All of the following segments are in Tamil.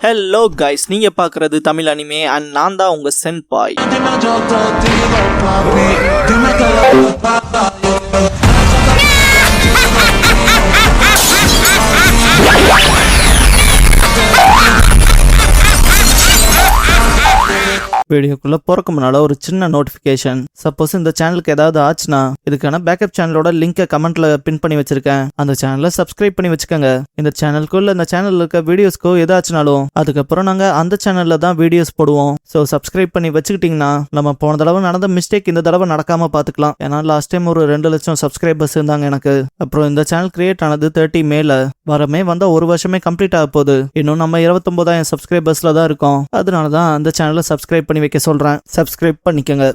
ஹலோ கைஸ், நீங்க பார்க்குறது தமிழ் அனிமே அண்ட் நான் தான் உங்க சென்பாய். வீடியோக்குள்ள போறக்கு முன்னால ஒரு சின்ன நோட்டிபிகேஷன். சப்போஸ் இந்த சேனலுக்கு ஏதாவது ஆச்சுன்னா இதுக்கான பேக்கப் சேனலோட லிங்கை கமெண்ட்ல பின் பண்ணி வச்சிருக்கேன். அந்த சேனலை சப்ஸ்கிரைப் பண்ணி வச்சுக்கோங்க. இந்த சேனலுக்குள்ள இந்த சேனல்ல இருக்க வீடியோஸ்க்கோ ஏதாச்சுனாலும் அதுக்கப்புறம் நாங்க அந்த சேனல்ல தான் வீடியோஸ் போடுவோம். ஸோ சப்ஸ்கிரைப் பண்ணி வச்சுக்கிட்டீங்கன்னா நம்ம போன தடவை நடந்த மிஸ்டேக் இந்த தடவை நடக்காம பாத்துக்கலாம். ஏன்னா லாஸ்ட் டைம் ஒரு 2 லட்சம் சப்ஸ்கிரைபர்ஸ் இருந்தாங்க எனக்கு. அப்புறம் இந்த சேனல் கிரியேட் ஆனது 30 மேல வரமே வந்த ஒரு வருஷமே கம்ப்ளீட் ஆக போகுது. இன்னும் நம்ம 29,000 சப்ஸ்கிரைபர்ஸ்ல தான் இருக்கோம். அதனாலதான் அந்த சேனலை சப்ஸ்கிரைப் பண்ணி வைக்க சொல்றேன். சப்ஸ்கிரைப் பண்ணிக்கங்க.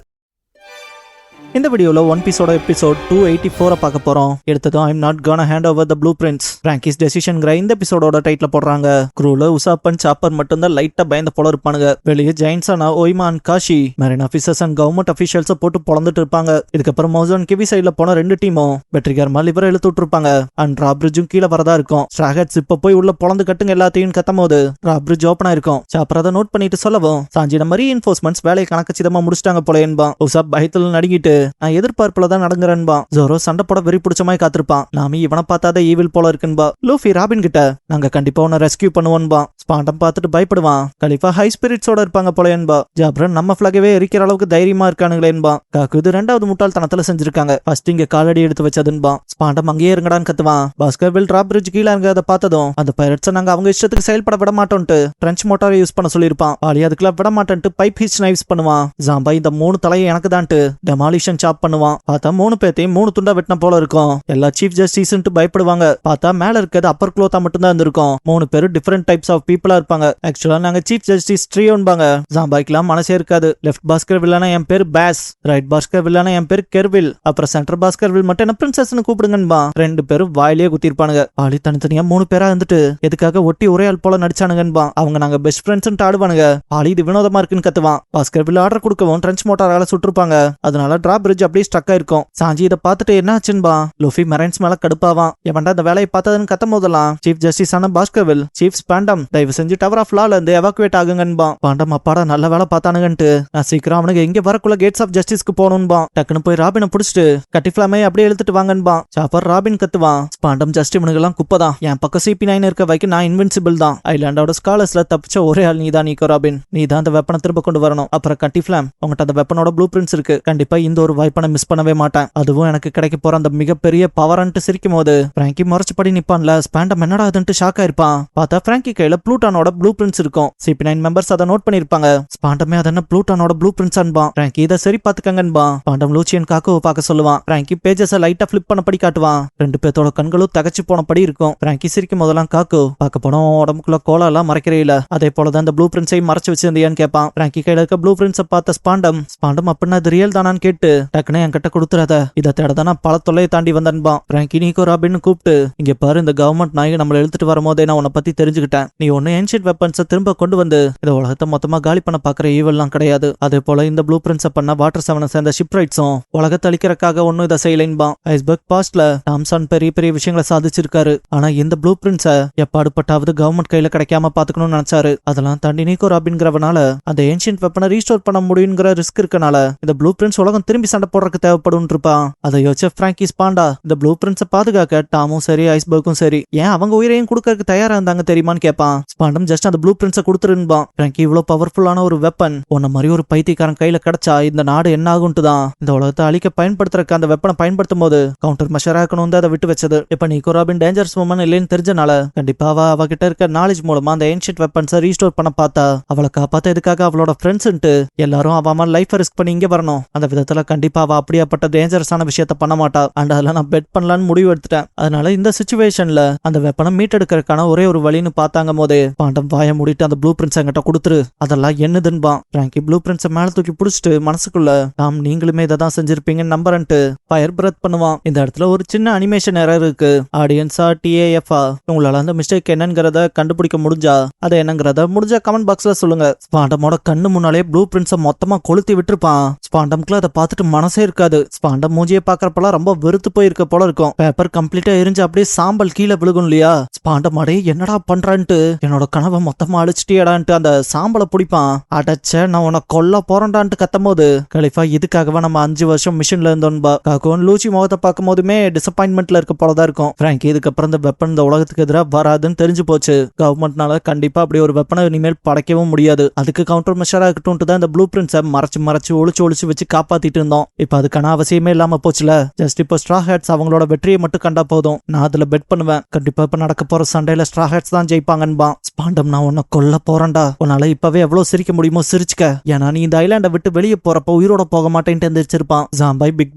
இந்த வீடியோல ஒன் பீஸோட எபிசோட் 284 பார்க்க போறோம். எடுத்ததும் I'm not gonna hand over the blueprints Franky's டெசிஷன்ங்கிற இந்த எபிசோடோட டைட்டில் போடுறாங்க. க்ரூல உசாப்பன் சாப்பர் மட்டும் தான் லைட்டா பயந்த போல இருப்பானுங்க. வெளியே ஜெயின்ஸானா ஒய்மா அண்ட் காஷி மெரின் ஆஃபீஸர்ஸ் அண்ட் கவர்மெண்ட் அஃபீஷியல்ஸை போட்டு பொழந்துட்டு இருப்பாங்க. இதுக்கப்புறம் மௌசன் கிவி சைட்ல போன 2 டீமும் வெற்றிகரமா லிவரை இழுத்து விட்டுருப்பாங்க. அண்ட் ராப்ரிட்ஜும் கீழே வரதா இருக்கும். ஸ்ட்ராகட்ஸ் இப்ப போய் உள்ள பொழந்து கட்டுங்க எல்லாத்தையும் கத்தும் போது ராப்ரிட்ஜ் ஓப்பனா இருக்கும். சாப்பர் அதை நோட் பண்ணிட்டு சொல்லவும் சாஞ்சி நம்ம ரீஇன்ஃபோர்ஸ்மெண்ட்ஸ் வேலையை கணக்கச்சிதமா முடிச்சிட்டாங்க போல என்பான். உசாப் பயத்துல நடுங்கிட்டு நான் எதிர்பார்ப்புல தான் நடங்குறேன்பா. ஜோரோ சண்டை போட வெறி பிடிச்ச மாதிரி காத்திருப்பான். நாம இவனை பார்த்தாத ஈவில் போல இருக்குன்பா. லூஃபி ராபின் கிட்ட நாங்க கண்டிப்பா உன்னை ரெஸ்கியூ பண்ணுவோன்பா. ஸ்பாண்டம் பார்த்துட்டு பயப்படுவான். கலிஃபா ஹை ஸ்பிரிட்ஸோட இருப்பாங்க போல என்பா. ஜாப்ரன் நம்ம பிளாகவே எரிக்கிற அளவுக்கு தைரியமா இருக்கானுங்களேன்பா. காக்கு இது 2வது முட்டாள்தனத்துல செஞ்சிருக்காங்க. ஃபர்ஸ்ட் இங்க காலடி எடுத்து வச்சதுன்பா. ஸ்பாண்டம் அங்கேயே இருங்கடான்னு கத்துவான். பாஸ்கர் வில் டிராப் பிரிட்ஜ் கீழே இருங்கறத பார்த்ததும் அந்த பைரட்ஸை நாங்க அவங்க இஷ்டத்துக்கு செயல்பட விட மாட்டோம்ட்டு பிரெஞ்ச் மோட்டாரை யூஸ் பண்ண சொல்லியிருப்பான். பாலி அதுக்குள்ள விட மாட்டேன்ட்டு பைப் ஹிச் நைவ்ஸ் பண்ணுவான். ஜாம்பா இந்த 3 தலையை எனக்கு தான்ட்டு டெமாலிஷன் சாப் பண்ணுவான். பார்த்தா 3 பேத்தையும் 3 துண்டா வெட்டின போல இருக்கும். எல்லா சீஃப் ஜஸ்டிஸ் பயப்படுவாங்க. பார்த்தா மேல இருக்கிறது அப்பர் க்ளோத்தா மட்டும் தான் இருந்திருக்கும். 3 பேரும் டிஃபரெண்ட் டைப்ஸ் ஆஃப் பீப்புளா இருப்பாங்க. ஆக்சுவலா நாங்க சீஃப் ஜஸ்டிஸ் ட்ரியோன்பாங்க. ஜாம்பாய்க்குலாம் மனசே இருக்காது. லெஃப்ட் பாஸ்கர் வில்லானா என் பேர் பேஸ், ரைட் பாஸ்கர் வில்லானா என் பேர் கெர்வில், அப்புறம் சென்டர் பாஸ்கர் வில் மட்டும் என்ன பிரின்சஸ்னு கூப்பிடுங்கன்பா. 2 பேரும் வாயிலேயே குத்திருப்பானுங்க. பாலி தனித்தனியா 3 பேரா இருந்துட்டு எதுக்காக ஒட்டி ஒரே ஆள் போல நடிச்சானுங்கன்பா. அவங்க நாங்க பெஸ்ட் ஃப்ரெண்ட்ஸ் ஆடுவானுங்க. பாலி இது வினோதமா இருக்குன்னு கத்துவான். பாஸ்கர் வில் ஆர்டர் கொடுக்கவும் ட்ரென்ச் மோட்டாரால சுட்டிருப்பாங்க. அதனால டிராப் பிரிட்ஜ் அப்படியே ஸ்டக்கா இருக்கும். சாஞ்சி இதை பார்த்துட்டு என்ன ஆச்சுன்பா. லூஃபி மெரைன்ஸ் மேல கடுப்பாவான். எவன்டா இந்த வேலையை பார்த்ததுன்னு கத்தும் போதெல்லாம் சீஃப் ஜஸ்டிஸ் ஆன பாஸ்கர்வில் சீஃப் ஸ்பாண்டம் தயவு செஞ்சு டவர் ஆஃப் லால இருந்து எவாக்குவேட் ஆகுங்கன்பா. பாண்டம் அப்பாடா நல்ல வேலை பார்த்தானுங்கன்ட்டு நான் சீக்கிரம் அவனுக்கு எங்க வரக்குள்ள கேட்ஸ் ஆஃப் ஜஸ்டிஸ்க்கு போகணும்பா. டக்குன்னு போய் ராபினை புடிச்சிட்டு கட்டிஃபிளாமே அப்படியே இழுத்துட்டு வாங்கன்பா. சாப்பர் ராபின் கத்துவான். ஸ்பாண்டம் ஜஸ்ட் இவனுக்கு எல்லாம் குப்பதான். என் பக்கம் CP9 இருக்க வைக்க நான் இன்வின்சிபிள் தான். ஐலாண்டோட ஸ்காலர்ஸ்ல தப்பிச்ச ஒரே ஆள் நீதான் நீக்கோ ராபின். நீ தான் அந்த வெப்பனை திரும்ப கொண்டு வரணும். அப்புறம் கட்டிஃபிளாம் உங்ககிட்ட அந்த வெப்பனோட ப்ளூ பிரிண்ட்ஸ் இருக்கு. கண்டிப்பா இந்த ஒரு வாய்ப்பை மிஸ் பண்ணவே மாட்டேன். அதுவும் எனக்கு கிடைக்க போற அந்த மிகப்பெரிய பவர்ன்ட்டு சிரிக்கும் போது பிராங்கி முறைச்சுப்படி நிப்பான்ல. ஸ்பாண்டம் என்னடா அதுன்ட்டு ஷாக் ஆயிருப்பான். பார்த்தா பிராங்கி கையில ப்ளூட்டானோட ப்ளூ பிரிண்ட்ஸ் இருக்கும். CP9 மெம்பர்ஸ் அதை நோட் பண்ணிருப்பாங்க. ஸ்பாண்டமே அதென்ன ப்ளூட்டானோட ப்ளூ பிரிண்ட்ஸ் அன்பான். பிராங்கி இதை சரி பாத்துக்கங்கன்பா. ஸ்பாண்டம் லூச்சியன் காக்குவை பார்க்க சொல்லுவான். பிராங்கி பேஜஸ் லைட்டா ஃபிளிப் பண்ணபடி காட்டுவான். 2 பேத்தோட கண்களும் தகச்சு போனபடி இருக்கும். பிராங்கி சிரிக்கும் போதெல்லாம் காக்கு பார்க்க போனோம் உடம்புக்குள்ள கோலெல்லாம் மறைக்கிறே இல்ல. அதே போலதான் இந்த ப்ளூ பிரிண்ட்ஸையும் மறைச்சு வச்சிருந்தியான்னு கேட்பான். பிராங்கி கையில இருக்க ப்ளூ பிரிண்ட்ஸை பார்த்த ஸ்பாண்டம் அப்படின்னா அது ரியல் தானான்னு கேட்டு டக்குன்னு என் கிட்ட கொடுத்துறாத. இதை தேடதானா பல தொல்லையை தாண்டி வந்தன்பா. பிராங்கி நீக்கோ ராபின்னு கூப்பிட்டு இங்க பாரு, இந்த கவர்மெண்ட் நாய் நம்மளை எழுத்துட்டு வரும்போதே நான் உன்னை பத்தி தெரிஞ்சுக்கிட்டேன். நீ ஒன்னு ஏன்ஷியன்ட் வெப்பன்ஸை திரும்ப கொண்டு வந்து இந்த உலகத்தை மொத்தமா காலி பண்ண பாக்குற ஈவெல்லாம் கிடையாது. அதே போல இந்த ப்ளூ பிரிண்ட்ஸை பண்ண வாட்டர் 7 சேர்ந்த ஷிப் ரைட்ஸும் உலகத்தை அழிக்கிறக்காக ஒன்னும் இதை செய்யலைன்பா. ஐஸ்பர்க் பாஸ்ட்ல டாம்சன் பெரிய பெரிய விஷயங்களை சாதிச்சிருக்காரு. ஆனா இந்த ப்ளூ பிரிண்ட்ஸை எப்பாடுபட்டாவது கவர்மெண்ட் கையில கிடைக்காம பாத்துக்கணும்னு நினைச்சாரு. அதெல்லாம் தாண்டி நீக்கோ ராபின்கிறவனால அந்த ஏன்ஷியன்ட் வெப்பனை ரீஸ்டோர் பண்ண முடியுங்கிற ரிஸ்க் இருக்கனால இந்த ப்ளூ பிரிண்ட்ஸ் உலகம் திரும்பி சண்டை போடுறதுக்கு தேவைப்படும் இருப்பான். அதை யோசிச்ச பிராங்கி ஸ்பாண்டா இந்த ப்ளூ பிரிண்ட்ஸை பாதுகாக்க டாமும் சரி ஐஸ்பர்க்கும் சரி ஏன் அவங்க உயிரையும் கொடுக்கறதுக்கு தயாரா இருந்தாங்க தெரியுமான்னு கேட்பான். ஸ்பாண்டம் ஜஸ்ட் அந்த ப்ளூ பிரிண்ட்ஸை கொடுத்துருப்பான். பிராங்கி இவ்வளவு பவர்ஃபுல்லான ஒரு வெப்பன் உன்ன மாதிரி ஒரு பைத்தியக்காரன் கையில கிடைச்சா இந்த நாடு என்ன ஆகும்ட்டு தான் இந்த உலகத்தை அழிக்க பயன்படுத்துறதுக்கு அந்த வெப்பனை பயன்படுத்தும் போது கவுண்டர் மெஷரா இருக்கணும் அதை விட்டு வச்சது. இப்ப நீக்கோ ராபின் டேஞ்சரஸ் உமன் இல்லைன்னு தெரிஞ்சனால கண்டிப்பா அவகிட்ட இருக்க நாலேஜ் மூலமா அந்த ஏன்ஷியன்ட் வெப்பன்ஸை ரீஸ்டோர் பண்ண பார்த்தா அவளை காப்பாத்த எதுக்காக அவளோட ஃப்ரெண்ட்ஸ்ன்ட்டு எல்லாரும் அவ லைஃப் ரிஸ்க் பண்ணி இங்க வரணும். அந்த விதத்துல கண்டிப்பா அவ அப்படியாப்பட்ட டேஞ்சரஸான விஷயத்த பண்ண மாட்டா. அண்ட் அதெல்லாம் நான் பெட் பண்ணலான்னு முடிவு எடுத்துட்டேன். அதனால இந்த சிச்சுவேஷன்ல அந்த வெப்பனை மீட்டெடுக்கிறதுக்கான ஒரே ஒரு வழின்னு பார்த்தாங்க போதே பாண்டம் வாய மூடிட்டு அந்த ப்ளூ பிரிண்ட்ஸ் என்கிட்ட கொடுத்துரு. அதெல்லாம் என்னதுன்பா. பிராங்கி ப்ளூ பிரிண்ட்ஸை மேல தூக்கி புடிச்சிட்டு மனசுக்குள்ள நாம் நீங்களுமே இதை தான் செஞ்சிருப்பீங்கன்னு நம்புறன்ட்டு ஃபயர் பிரத் பண்ணுவான். இந்த இடத்துல ஒரு சின்ன அனிமேஷன் எரர் இருக்கு. ஆடியன்ஸா TAF-ஆ உங்களால அந்த மிஸ்டேக் என்னங்கிறத கண்டுபிடிக்க முடிஞ்சா அதை என்னங்கிறத முடிஞ்சா கமெண்ட் பாக்ஸ்ல சொல்லுங்க. ஸ்பாண்டமோட கண்ணு முன்னாலே ப்ளூ பிரிண்ட்ஸை மொத்தமா கொளுத்தி விட்டுருப்பான். ஸ்பாண்டம்க்குள்ள அதை பார்த்து பார்த்துட்டு மனசே இருக்காது. ஸ்பாண்ட மூஞ்சியை பாக்குறப்பெல்லாம் ரொம்ப வெறுத்து போயிருக்க போல இருக்கும். பேப்பர் கம்ப்ளீட்டா எரிஞ்சு அப்படியே சாம்பல் கீழே விழுகும் இல்லையா? ஸ்பாண்ட மாடே என்னடா பண்றான்ட்டு என்னோட கனவை மொத்தமா அழிச்சிட்டியடான்ட்டு அந்த சாம்பலை பிடிப்பான். அடைச்ச நான் உன்னை கொல்ல போறேன்டான்ட்டு கத்தும் போது கலிஃபா இதுக்காகவா நம்ம 5 வருஷம் மிஷின்ல இருந்தோன்பா. காக்கும் லூசி முகத்தை பார்க்கும் போதுமே டிசப்பாயின்மெண்ட்ல இருக்க போலதான் இருக்கும். பிராங்கி இதுக்கப்புறம் இந்த வெப்பன் இந்த உலகத்துக்கு எதிராக வராதுன்னு தெரிஞ்சு போச்சு. கவர்மெண்ட்னால கண்டிப்பா அப்படி ஒரு வெப்பனை இனிமேல் படைக்கவும் முடியாது. அதுக்கு கவுண்டர் மெஷரா இருக்கட்டும் தான் இந்த ப்ளூ பிரிண்ட்ஸை மறைச்சு ஒளிச்சு வச்சு காப்பாத்திட்டு இருந்தோம். இப்ப அதுக்கான அவசியமே இல்லாம போச்சுல. ஜஸ்ட் இப்போ ஸ்ட்ரா ஹேட்ஸ் அவங்களோட வெற்றியை மட்டும் கண்டா போதும். நான் அதுல பெட் பண்ணுவேன். கண்டிப்பா இப்ப நடக்க போற சண்டையில ஸ்ட்ரா ஹேட்ஸ் தான் ஜெயிப்பாங்கன்பா. ஸ்பாண்டம் நான் உன்னை கொல்ல போறேன்டா. உன்னால இப்பவே எவ்வளவு சிரிக்க முடியுமோ சிரிச்சுக்க. ஏன்னா நீ இந்த ஐலாண்டை விட்டு வெளியே போறப்ப உயிரோட போக மாட்டேன்ட்டு எந்திரிச்சிருப்பான். ஜாம்பாய் பிக்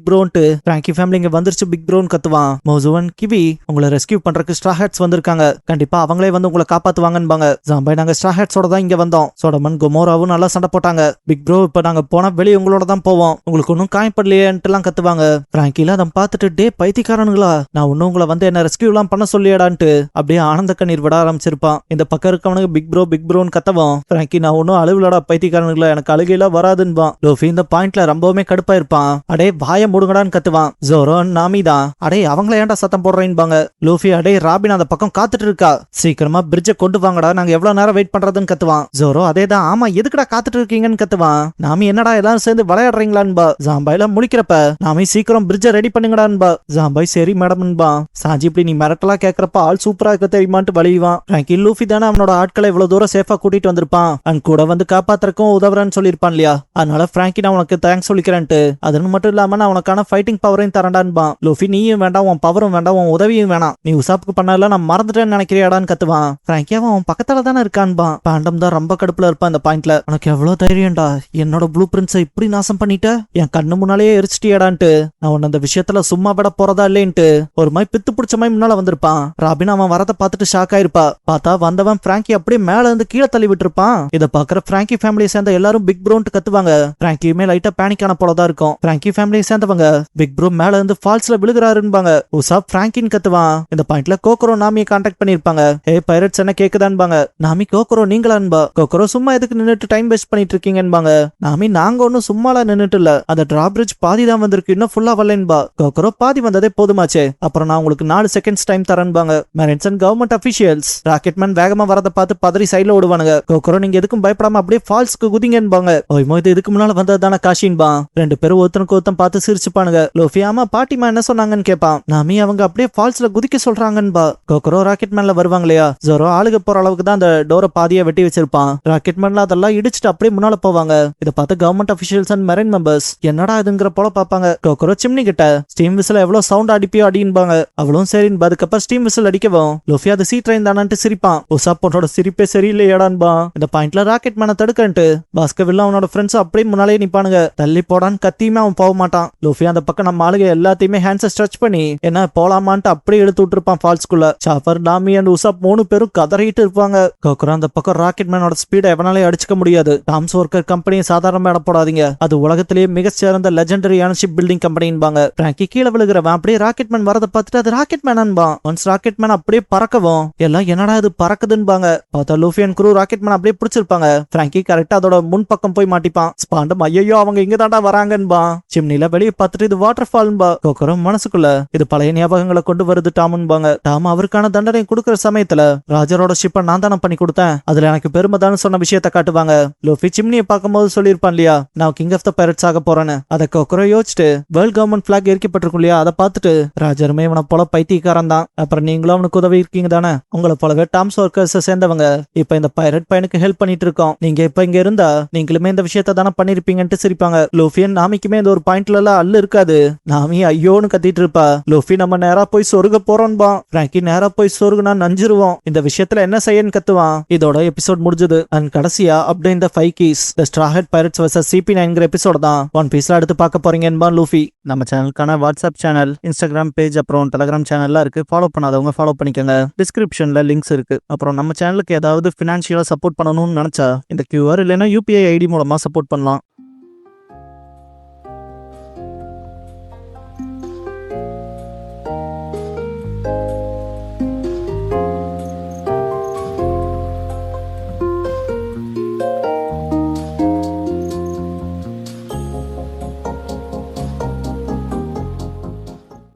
ப்ரோன்ட்டு பிராங்கி ஃபேமிலி இங்க வந்துருச்சு பிக் ப்ரோன்னு கத்துவான். மோசுவன் கிவி உங்களை ரெஸ்கியூ பண்றதுக்கு ஸ்ட்ரா ஹேட்ஸ் வந்திருக்காங்க. கண்டிப்பா அவங்களே வந்து உங்களை காப்பாத்துவாங்கன்பாங்க. ஜாம்பாய் நாங்க ஸ்ட்ரா ஹேட்ஸோட தான் இங்க வந்தோம். சோடமன் கொமோராவும் நல்லா சண்டை போட்டாங்க. பிக் ப்ரோ இப்ப நாங்க போனா வெளியே உங்களோட தான் போவோம். உங்களுக்கு ஒன்னும் காயப்படலையேன்ட்டு எல்லாம் கத்துவாங்க. பிராங்கில அதை பார்த்துட்டு டே பைத்தியக்காரனுங்களா நான் ஒன்னும் உங்களை வந்து என்ன ரெஸ்கியூ எல்லாம் பண்ண சொல்லியாடான்ட்டு அப்படியே ஆனந்த கண்ணீர் விட ஆரம்பிச்சிருப்பான். இந்த பக்கம் இருக்கவனுக்கு பிக் ப்ரோன்னு கத்தவும் பிராங்கி நான் ஒன்னும் அழுவிலடா பைத்தியக்காரனுங்களா எனக்கு அழுகையில வராதுன்பான். லோஃபி இந்த பாயிண்ட்ல ரொம்பவுமே கடுப்பா இருப்பான். அடே வாய மூடுங்கடான்னு கத்துவான். ஜோரோ நாமிதான் அடே அவங்கள ஏன்டா சத்தம் போடுறேன்பாங்க. லோஃபி அடே ராபின் அந்த பக்கம் காத்துட்டு இருக்கா சீக்கிரமா பிரிட்ஜை கொண்டு வாங்கடா நாங்க எவ்வளவு நேரம் வெயிட் பண்றதுன்னு கத்துவான். ஜோரோ அதேதான் ஆமா எதுக்குடா காத்துட்டு இருக்கீங்கன்னு கத்துவான். நாமி என்னடா எல்லாரும் சேர்ந்து விளையாடுறீங்களான்பா. ஜாம்பாயில முழிக்கிறப்ப நாமி சீக்கிரம் பிரிட்ஜை ரெடி பண்ணுங்கடான்பா. ஜாம்பாய் சரி மேடம்ன்பா. சாஞ்சி இப்படி நீ மிரட்டலா கேக்குறப்ப ஆள் சூப்பரா இருக்க தெரியுமான்ட்டு வலிவான். பிராங்கி லூஃபி தானே அவனோட ஆட்களை இவ்வளவு தூரம் சேஃபா கூட்டிட்டு வந்திருப்பான். அண்ட் கூட வந்து காப்பாத்துறக்கும் உதவுறன்னு சொல்லியிருப்பான் இல்லையா. அதனால பிராங்கி நான் உனக்கு தேங்க்ஸ் சொல்லிக்கிறேன்ட்டு அதன் மட்டும் இல்லாம நான் உனக்கான ஃபைட்டிங் பவரையும் தரண்டான்பான். லூஃபி நீயும் வேண்டாம் உன் பவரும் வேண்டாம் உன் உதவியும் வேணாம். நீ உசாப்புக்கு பண்ணல நான் மறந்துட்டேன்னு நினைக்கிறியாடான்னு கத்துவான். பிராங்கி அவன் பக்கத்துல தானே இருக்கான்பான். பாண்டம் தான் ரொம்ப கடுப்புல இருப்பான் இந்த பாயிண்ட்ல. உனக்கு எவ்வளவு தைரியம்டா என்னோட ப்ளூ பிரிண்ட்ஸை இப்படி நாசம் பண்ணிட்ட என் கண்ணு முன்னாலேயே எரிச்சிட்டியாடான்ட்டு நான் உன்ன அந்த விஷயத்துல சும்மா விட போறதா இல்லைன்ட்டு ஒரு மாதிரி பித்து பிடிச்ச மாதிரி முன்னால வந்திருப்பான். ராபின் அவன் வரத பார்த்துட்டு ஷாக் ஆயிருப்பா. பார்த்தா வந்தவன் பிராங்கி அப்படியே மேல இருந்து கீழே தள்ளி விட்டுருப்பான். இதை பாக்குற பிராங்கி ஃபேமிலியை சேர்ந்த எல்லாரும் பிக் ப்ரோன்ட்டு கத்துவாங்க. பிராங்கியுமே லைட்டா பேனிக் ஆன போலதான் இருக்கும். பிராங்கி ஃபேமிலியை சேர்ந்தவங்க பிக் ப்ரோ மேல இருந்து ஃபால்ஸ்ல விழுகிறாருன்பாங்க. உசா பிராங்கின்னு கத்துவான். இந்த பாயிண்ட்ல கோக்கரோ நாமியை கான்டாக்ட் பண்ணிருப்பாங்க. ஏ பைரட்ஸ் என்ன கேக்குதான்பாங்க. நாமி கோக்கரோ நீங்களான்பா. கோக்கரோ சும்மா எதுக்கு நின்னுட்டு டைம் வேஸ்ட் பண்ணிட்டு இருக்கீங்கன்பாங்க. நாமி நாங்க ஒன்னும் சும்மால நின்னுட்டு இல்ல அந்த டிராபிரிட்ஜ் பாதி தான் வந்திருக்கு இன்னும் ஃபுல்லா வரலன்பா. கோக்கரோ பாதி வந்ததே போதுமாச்சே அப்புறம் நான் உங்களுக்கு 4 செகண்ட்ஸ் டைம் தரேன்பாங்க. Marines and government officials Rocketman வேகமா வரத பார்த்து பதறி சைட்ல ஓடுவானுங்க. கோக்கரோ நீங்க எதுக்கும் பயப்படாம அப்படியே ஃபால்ஸ்க்கு குதிங்கன்பாங்க. ஓய்மோ இது இதுக்கு முன்னால வந்ததுதான காஷின்பா. ரெண்டு பேரும் ஒருத்தனுக்கு ஒருத்தன் பார்த்து சிரிச்சுப்பானுங்க. லோஃபி ஆமா பாட்டிமா என்ன சொன்னாங்கன்னு கேட்பான். நாமி அவங்க அப்படியே ஃபால்ஸ்ல குதிக்க சொல்றாங்கன்பா. கோக்கரோ ராக்கெட்மேன்ல வருவாங்க இல்லையா. ஜோரோ ஆளுக போற அளவுக்கு தான் அந்த டோரை பாதியா வெட்டி வச்சிருப்பான். ராக்கெட்மேன்ல அதெல்லாம் இடிச்சுட்டு அப்படியே முன்னால போவாங்க. இதை பார்த்து government officials and marine members என்னடா இதுங்கிற போல பாப்பாங்க. கோக்கரோ சிம்னி கிட்ட ஸ்டீம் விசில் எவ்வளவு சவுண்ட் அடிப்பியோ அடின்பாங்க. அவளும் சரின்னு அதுக்கப்புறம் ஸ்டீம் விசில் அடிக்கவும் லோஃபி அது சீ ட்ரெயின் தானான்ட்டு சிரிப்பான். உசாப்போனோட சிரிப்பே சரியில்லையாடான்பா. இந்த பாயிண்ட்ல ராக்கெட்மேனை தடுக்கன்ட்டு பாஸ்கர்வில்ல அவனோட ஃப்ரெண்ட்ஸ் அப்படியே முன்னாலே நிப்பானுங்க. தள்ளி போடான்னு கத்தியுமே அவன் போக மாட்டான். லூஃபி அந்த பக்கம் நம்ம ஆளுங்க எல்லாத்தையுமே ஹேண்ட்ஸை ஸ்ட்ரெச் பண்ணி என்ன போலாமான்ட்டு அப்படியே எடுத்து விட்டுருப்பான் ஃபால்ஸ்குள்ள. சாஃபர் நாமி அண்ட் உசாப் 3 பேரும் கதறிட்டு இருப்பாங்க. கோக்கரோ அந்த பக்கம் ராக்கெட்மேனோட ஸ்பீடை எவனாலே அடிச்சுக்க முடியாது. டாம்ஸ் ஒர்க்கர் கம்பெனியை சாதாரணமா இட போடாதீங்க. அது உலகத்திலேயே மிகச்சிறந்த லெஜெண்டரியான ஷிப் பில்டிங் கம்பெனின்பாங்க. பிராங்கி கீழே விழுகிறவன் அப்படியே ராக்கெட்மேன் வரதை பார்த்துட்டு அது ராக்கெட்மேனான்பான். ஒன்ஸ் ராக்கெட்மேன் அப்படியே பறக்கவும் எல்லாம் என்னடா இது பறக்குதுன்பாங்க. பார்த்தா லூஃபி அண்ட் குரூ ராக்கெட்மேன் அப்படியே பிடிச்சிருப்பாங்க. பிராங்கி கரெக்டா அதோட முன் பக்கம் போய் மாட்டிப்பான். ஸ்பாண்டம் ஐயோ அவங்க இங்க தாண்டா வராங்கன்பா. சிம்னில வெளியே பார்த்துட்டு இது வாட்டர் ஃபால்ன்பா. கோக்கரோ மனசுக்குள்ள இது பழைய ஞாபகங்களை கொண்டு வருது டாமுன்பாங்க. டாம் அவருக்கான தண்டனை கொடுக்கிற சமயத்துல ராஜரோட ஷிப்பை நான் தானே பண்ணி கொடுத்தேன் அதுல எனக்கு பெருமைதான்னு சொன்ன விஷயத்த காட்டுவாங்க. லூஃபி சிம்னியை பார்க்கும்போது சொல்லியிருப்பான் இல்லையா நான் கிங் ஆஃப் த பைரட்ஸ் ஆக போறேன்னு. அதை கோக்கரோ யோசிச்சுட்டு வேர்ல்ட் கவர்மெண்ட் பிளாக் எரிக்கப்பட்டிருக்கும் இல்லையா அதை பார்த்துட்டு ராஜருமே இவனை போல பைத்தியக்காரன் தான். அப்புறம் நீங்களும் அவனுக்கு உதவி இருக்கீங்க தானே. உங்களை போலவே டாம்ஸ் ஒர்க்கர்ஸ் சேர்ந்தவங்க இப்ப இந்த பைரட் பையனுக்கு ஹெல்ப் பண்ணிட்டு இருக்கோம். நீங்க இப்ப இங்க இருந்தா நீங்களுமே இந்த விஷயத்த தானே பண்ணிருப்பீங்கன்ட்டு சிரிப்பாங்க. லூஃபியன் நாமிக்குமே இந்த ஒரு பாயிண்ட்ல எல்லாம் அல்ல இருக்காது. நாமி ஐயோன்னு கத்திட்டு இருப்பா. லூஃபி நம்ம நேரா போய் சொருக போறோம்பா. பிராங்கி நேரா போய் சொருகுனா நஞ்சிருவோம். இந்த விஷயத்துல என்ன செய்யன்னு கத்துவான். இதோட எபிசோட் முடிஞ்சது. அண்ட் கடைசியா அப்படியே இந்த 5 keys the straw hat pirates vs CP9 episode தான் ஒன் பீஸ்ல அடுத்து பார்க்க போறீங்கன்பா லூஃபி. நம்ம சேனலுக்கான வாட்ஸ்அப் சேனல், இன்ஸ்டாகிராம் பேஜ், அப்புறம் டெலிகிராம் சேனல்லாம் இருக்கு. ஃபாலோ பண்ணாதவங்க ஃபாலோ பண்ணிக்கோங்க. டிஸ்கிரிப்ஷன்ல லிங்க்ஸ் இருக்கு. அப்புறம் நம்ம சேனலுக்கு ஏதாவது ஃபினான்ஷியலா சப்போர்ட் பண்ணணும்னு நினைச்சா இந்த QR இல்லைன்னா UPI ID மூலமா சப்போர்ட் பண்ணலாம்.